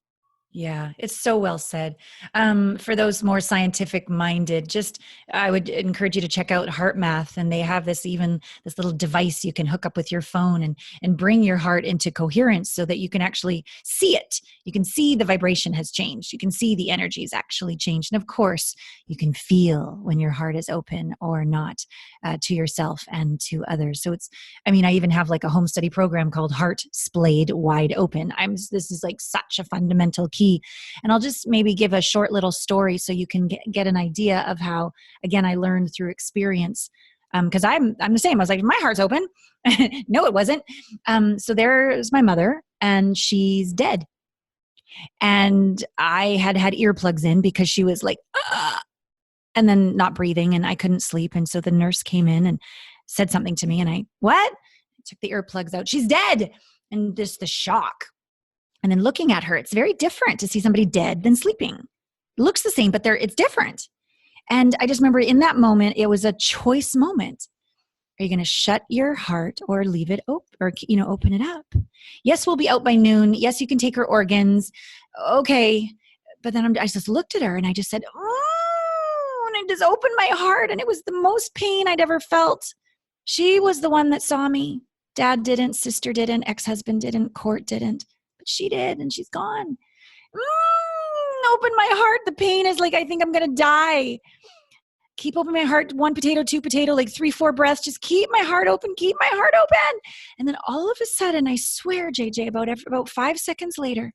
Yeah, it's so well said. For those more scientific minded, I would encourage you to check out Heart Math, and they have this little device you can hook up with your phone and bring your heart into coherence so that you can actually see it. You can see the vibration has changed. You can see the energy has actually changed, and of course, you can feel when your heart is open or not, to yourself and to others. So I even have like a home study program called Heart Splayed Wide Open. This is like such a fundamental key. And I'll just maybe give a short little story so you can get an idea of how, again, I learned through experience. Because I'm the same. I was like, my heart's open. No, it wasn't. So there's my mother, and she's dead. And I had earplugs in because she was like, ah, and then not breathing, and I couldn't sleep. And so the nurse came in and said something to me, and I took the earplugs out. She's dead. And just the shock. And then looking at her, it's very different to see somebody dead than sleeping. It looks the same, but it's different. And I just remember in that moment, it was a choice moment. Are you going to shut your heart or leave it open, or, open it up? Yes, we'll be out by noon. Yes, you can take her organs. Okay. But then I just looked at her and I just said, oh, and I just opened my heart, and it was the most pain I'd ever felt. She was the one that saw me. Dad didn't, sister didn't, ex-husband didn't, court didn't. She did, and she's gone. Open my heart. The pain is like, I think I'm going to die. Keep open my heart. 1 potato, 2 potato, like 3, 4 breaths. Just keep my heart open. Keep my heart open. And then all of a sudden, I swear, JJ, about 5 seconds later,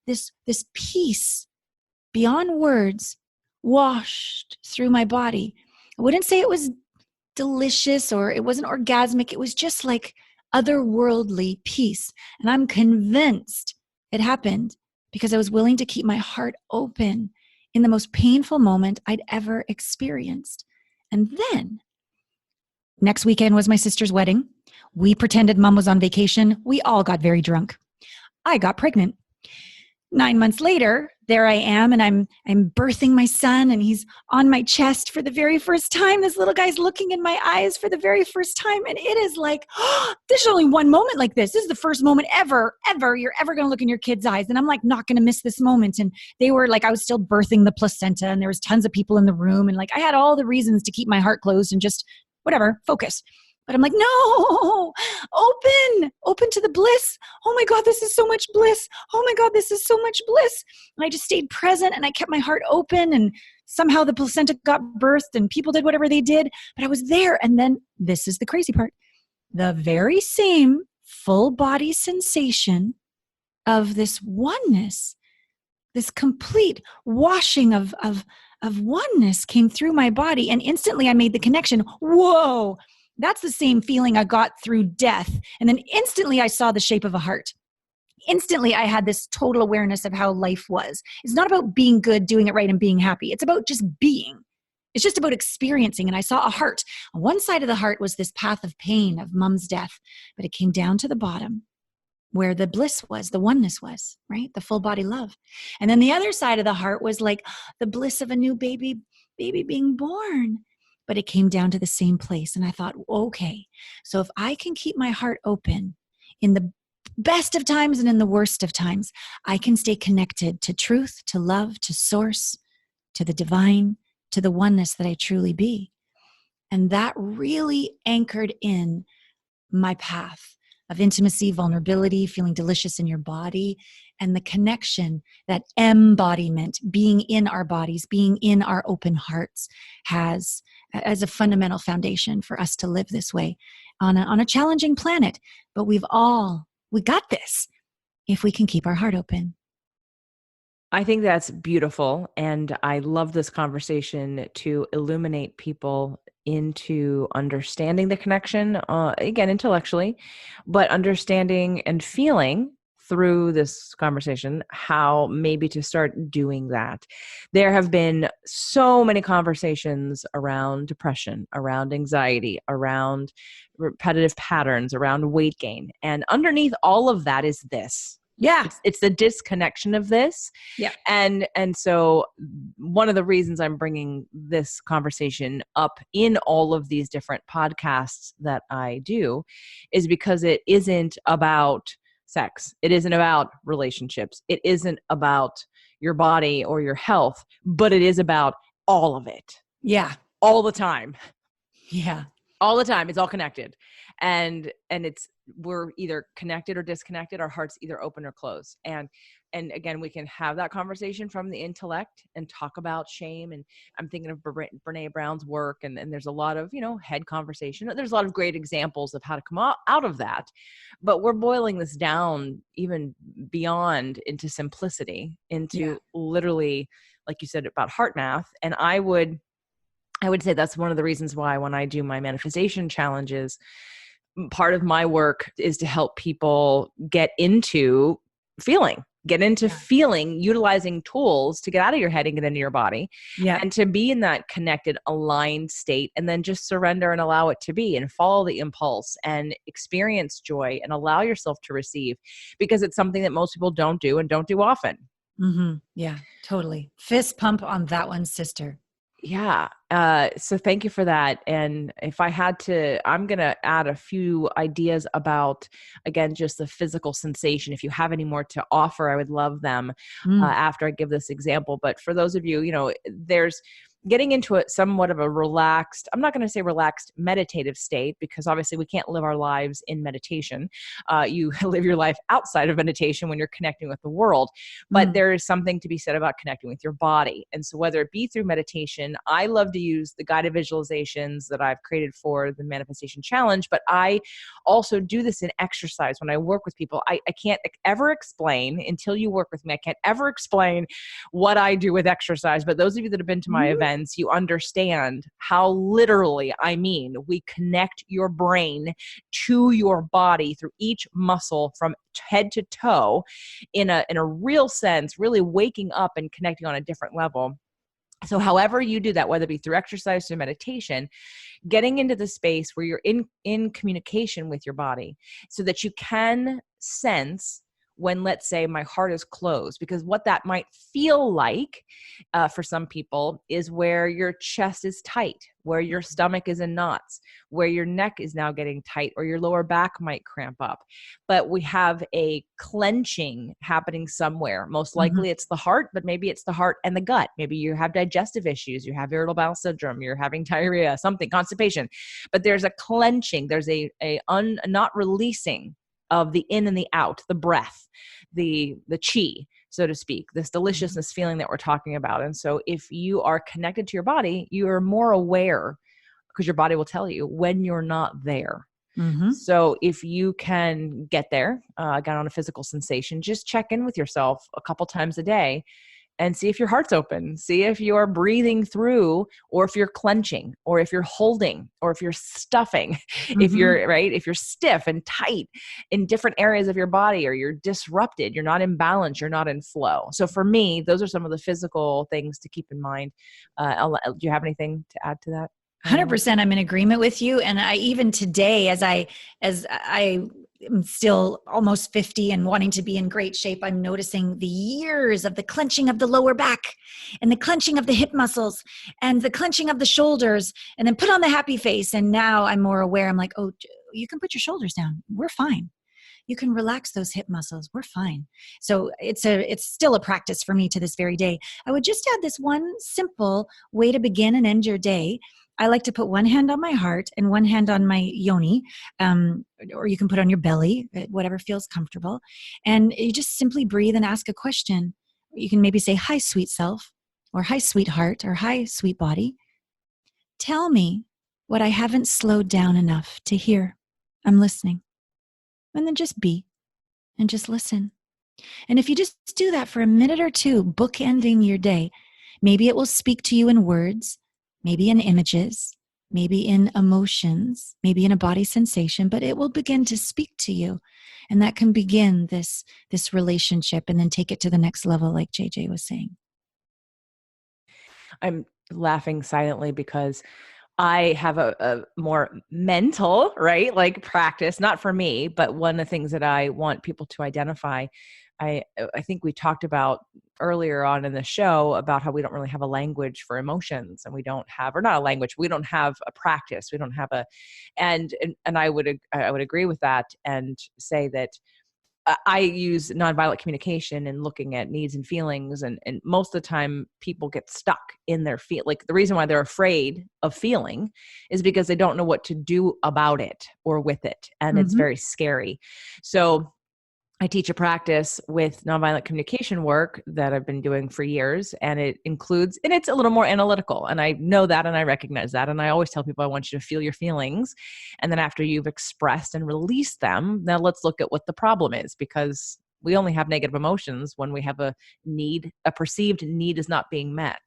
this peace beyond words washed through my body. I wouldn't say it was delicious or it wasn't orgasmic. It was just like otherworldly peace. And I'm convinced it happened because I was willing to keep my heart open in the most painful moment I'd ever experienced. And then next weekend was my sister's wedding. We pretended mom was on vacation. We all got very drunk. I got pregnant. 9 months later, there I am, and I'm birthing my son, and he's on my chest for the very first time. This little guy's looking in my eyes for the very first time, and it is like, oh, there's only one moment like this. This is the first moment ever you're ever going to look in your kid's eyes, and I'm like not going to miss this moment. And they were like, I was still birthing the placenta, and there was tons of people in the room, and like I had all the reasons to keep my heart closed and just whatever, focus. But I'm like, no, open to the bliss. Oh my God, this is so much bliss. Oh my God, this is so much bliss. And I just stayed present, and I kept my heart open, and somehow the placenta got birthed and people did whatever they did, but I was there. And then this is the crazy part. The very same full body sensation of this oneness, this complete washing of oneness came through my body. And instantly I made the connection. Whoa. That's the same feeling I got through death. And then instantly I saw the shape of a heart. Instantly I had this total awareness of how life was. It's not about being good, doing it right, and being happy. It's about just being. It's just about experiencing. And I saw a heart. On one side of the heart was this path of pain of mom's death, but it came down to the bottom where the bliss was, the oneness was, right? The full body love. And then the other side of the heart was like the bliss of a new baby being born. But it came down to the same place. And I thought, okay, so if I can keep my heart open in the best of times and in the worst of times, I can stay connected to truth, to love, to source, to the divine, to the oneness that I truly be. And that really anchored in my path of intimacy, vulnerability, feeling delicious in your body, and the connection that embodiment, being in our bodies, being in our open hearts, has as a fundamental foundation for us to live this way on a challenging planet. But we got this if we can keep our heart open. I think that's beautiful. And I love this conversation to illuminate people into understanding the connection, again, intellectually, but understanding and feeling through this conversation how maybe to start doing that. There have been so many conversations around depression, around anxiety, around repetitive patterns, around weight gain. And underneath all of that is this. Yeah. It's the disconnection of this. Yeah. And so one of the reasons I'm bringing this conversation up in all of these different podcasts that I do is because it isn't about sex. It isn't about relationships. It isn't about your body or your health, but it is about all of it. Yeah. All the time. Yeah. All the time. It's all connected. And we're either connected or disconnected. Our heart's either open or closed. And again, we can have that conversation from the intellect and talk about shame. And I'm thinking of Brene Brown's work, and there's a lot of, head conversation. There's a lot of great examples of how to come out of that. But we're boiling this down even beyond into simplicity, into literally, like you said, about heart math. And I would say that's one of the reasons why when I do my manifestation challenges, part of my work is to help people get into feeling, utilizing tools to get out of your head and get into your body, and to be in that connected, aligned state, and then just surrender and allow it to be and follow the impulse and experience joy and allow yourself to receive, because it's something that most people don't do and don't do often. Mm-hmm. Yeah, totally. Fist pump on that one, sister. Yeah. So thank you for that. And if I had to, I'm going to add a few ideas about, again, just the physical sensation. If you have any more to offer, I would love them after I give this example. But for those of you, there's getting into a somewhat of a relaxed, I'm not going to say relaxed meditative state, because obviously we can't live our lives in meditation. You live your life outside of meditation when you're connecting with the world. But there is something to be said about connecting with your body. And so whether it be through meditation, I love to use the guided visualizations that I've created for the Manifestation Challenge, but I also do this in exercise when I work with people. I can't ever explain, until you work with me, I can't ever explain what I do with exercise. But those of you that have been to my events, you understand how literally I mean we connect your brain to your body through each muscle from head to toe in a real sense, really waking up and connecting on a different level. So however you do that, whether it be through exercise or meditation, getting into the space where you're in communication with your body so that you can sense when, let's say, my heart is closed, because what that might feel like for some people is where your chest is tight, where your stomach is in knots, where your neck is now getting tight, or your lower back might cramp up. But we have a clenching happening somewhere. Most likely it's the heart, but maybe it's the heart and the gut. Maybe you have digestive issues, you have irritable bowel syndrome, you're having diarrhea, something, constipation. But there's a clenching, there's a not releasing of the in and the out, the breath, the chi, so to speak, this deliciousness feeling that we're talking about. And so if you are connected to your body, you are more aware, because your body will tell you when you're not there. So if you can get there, again, on a physical sensation, just check in with yourself a couple times a day and see if your heart's open, see if you're breathing through, or if you're clenching, or if you're holding, or if you're stuffing, if you're stiff and tight in different areas of your body, or you're disrupted, you're not in balance, you're not in flow. So for me, those are some of the physical things to keep in mind. Do you have anything to add to that? 100%. I'm in agreement with you. And I, even today, as I am still almost 50 and wanting to be in great shape, I'm noticing the years of the clenching of the lower back and the clenching of the hip muscles and the clenching of the shoulders, and then put on the happy face. And now I'm more aware. I'm like, oh, you can put your shoulders down. We're fine. You can relax those hip muscles. We're fine. So it's still a practice for me to this very day. I would just add this one simple way to begin and end your day. I like to put one hand on my heart and one hand on my yoni, or you can put on your belly, whatever feels comfortable. And you just simply breathe and ask a question. You can maybe say, hi, sweet self, or hi, sweetheart, or hi, sweet body. Tell me what I haven't slowed down enough to hear. I'm listening. And then just be and just listen. And if you just do that for a minute or two, bookending your day, maybe it will speak to you in words, maybe in images, maybe in emotions, maybe in a body sensation, but it will begin to speak to you. And that can begin this relationship and then take it to the next level, like JJ was saying. I'm laughing silently because I have a more mental, right? Like practice, not for me, but one of the things that I want people to identify. I think we talked about earlier on in the show about how we don't really have a language for emotions, and we don't have, or not a language, we don't have a practice. We don't have a, and I would agree with that and say that I use nonviolent communication and looking at needs and feelings. And most of the time people get stuck in their feel. Like the reason why they're afraid of feeling is because they don't know what to do about it or with it. And it's very scary. So I teach a practice with nonviolent communication work that I've been doing for years, and it includes, and it's a little more analytical. And I know that, and I recognize that. And I always tell people, I want you to feel your feelings. And then after you've expressed and released them, now let's look at what the problem is, because we only have negative emotions when we have a need, a perceived need is not being met.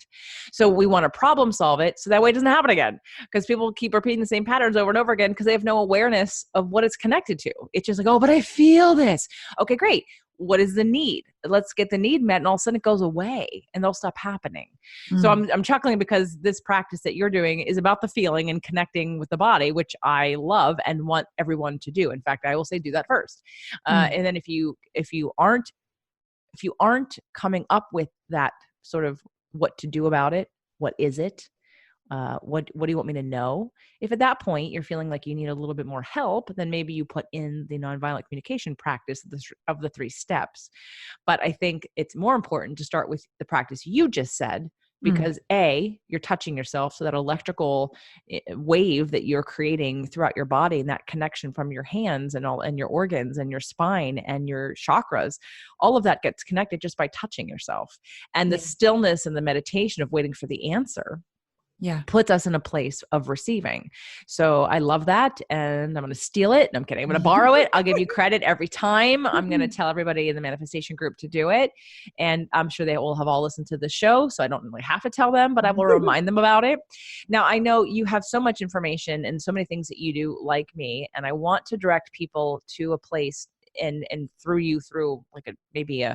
So we want to problem solve it so that way it doesn't happen again, because people keep repeating the same patterns over and over again because they have no awareness of what it's connected to. It's just like, oh, but I feel this. Okay, great. What is the need? Let's get the need met, and all of a sudden it goes away and they'll stop happening. So I'm chuckling because this practice that you're doing is about the feeling and connecting with the body, which I love and want everyone to do. In fact, I will say do that first. And then if you aren't coming up with that sort of what to do about it, what is it? What do you want me to know? If at that point you're feeling like you need a little bit more help, then maybe you put in the nonviolent communication practice of the 3 steps. But I think it's more important to start with the practice you just said, because A, you're touching yourself. So that electrical wave that you're creating throughout your body, and that connection from your hands and all, and your organs and your spine and your chakras, all of that gets connected just by touching yourself. And the stillness and the meditation of waiting for the answer puts us in a place of receiving. So I love that. And I'm going to steal it. No, I'm kidding. I'm going to borrow it. I'll give you credit every time. I'm going to tell everybody in the manifestation group to do it. And I'm sure they will have all listened to the show, so I don't really have to tell them, but I will remind them about it. Now, I know you have so much information and so many things that you do like me, and I want to direct people to a place and through like maybe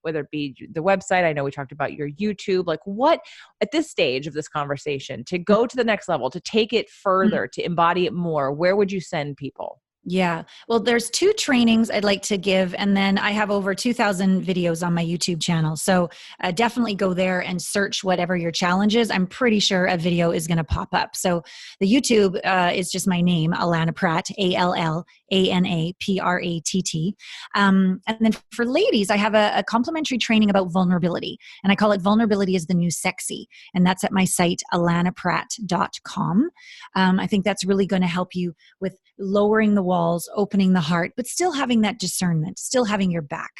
whether it be the website. I know we talked about your YouTube, like what at this stage of this conversation, to go to the next level, to take it further, to embody it more, where would you send people? Yeah. Well, there's 2 trainings I'd like to give. And then I have over 2,000 videos on my YouTube channel. So definitely go there and search whatever your challenge is. I'm pretty sure a video is going to pop up. So the YouTube is just my name, Allana Pratt, ALLANAPRATT. And then for ladies, I have a complimentary training about vulnerability. And I call it Vulnerability is the New Sexy. And that's at my site, allanapratt.com. I think that's really going to help you with lowering the walls, opening the heart, but still having that discernment, still having your back.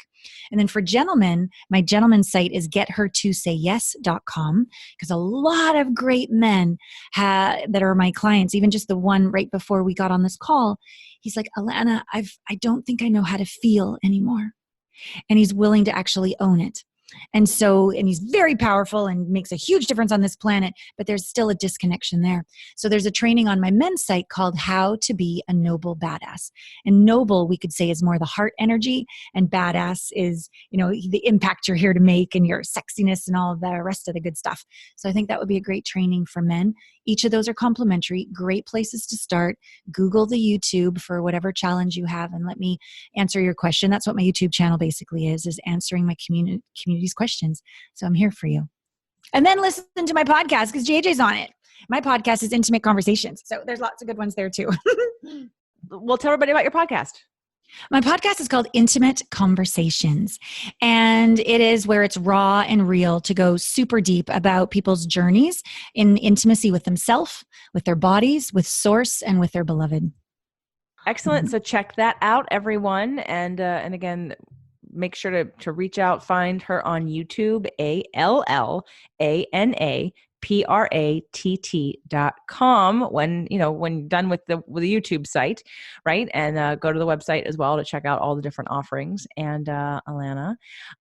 And then for gentlemen, my gentleman's site is gethertosayyes.com, because a lot of great men that are my clients, even just the one right before we got on this call, he's like, Allana, I don't think I know how to feel anymore. And he's willing to actually own it. And he's very powerful and makes a huge difference on this planet, but there's still a disconnection there. So there's a training on my men's site called How to Be a Noble Badass. And noble, we could say, is more the heart energy, and badass is, the impact you're here to make and your sexiness and all of the rest of the good stuff. So I think that would be a great training for men. Each of those are complimentary, great places to start. Google the YouTube for whatever challenge you have and let me answer your question. That's what my YouTube channel basically is answering my community's questions. So I'm here for you. And then listen to my podcast, because JJ's on it. My podcast is Intimate Conversations. So there's lots of good ones there too. Well, tell everybody about your podcast. My podcast is called Intimate Conversations, and it is where it's raw and real to go super deep about people's journeys in intimacy with themselves, with their bodies, with source, and with their beloved. Excellent. So check that out, everyone. And again, make sure to reach out, find her on YouTube, ALLANA pratt.com when done with the YouTube site, right? And go to the website as well to check out all the different offerings. And Allana,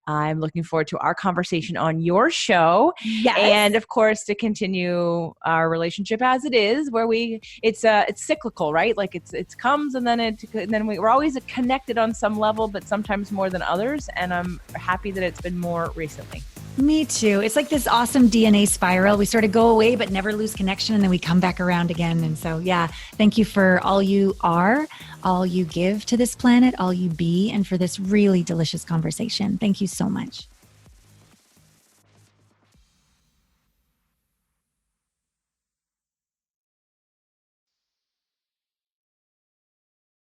I'm looking forward to our conversation on your show. Yes. And of course, to continue our relationship as it is, where it's cyclical, right? Like it comes and then we're always connected on some level, but sometimes more than others. And I'm happy that it's been more recently. Me too. It's like this awesome DNA spiral. We sort of go away, but never lose connection. And then we come back around again. And so, yeah, thank you for all you are, all you give to this planet, all you be, and for this really delicious conversation. Thank you so much.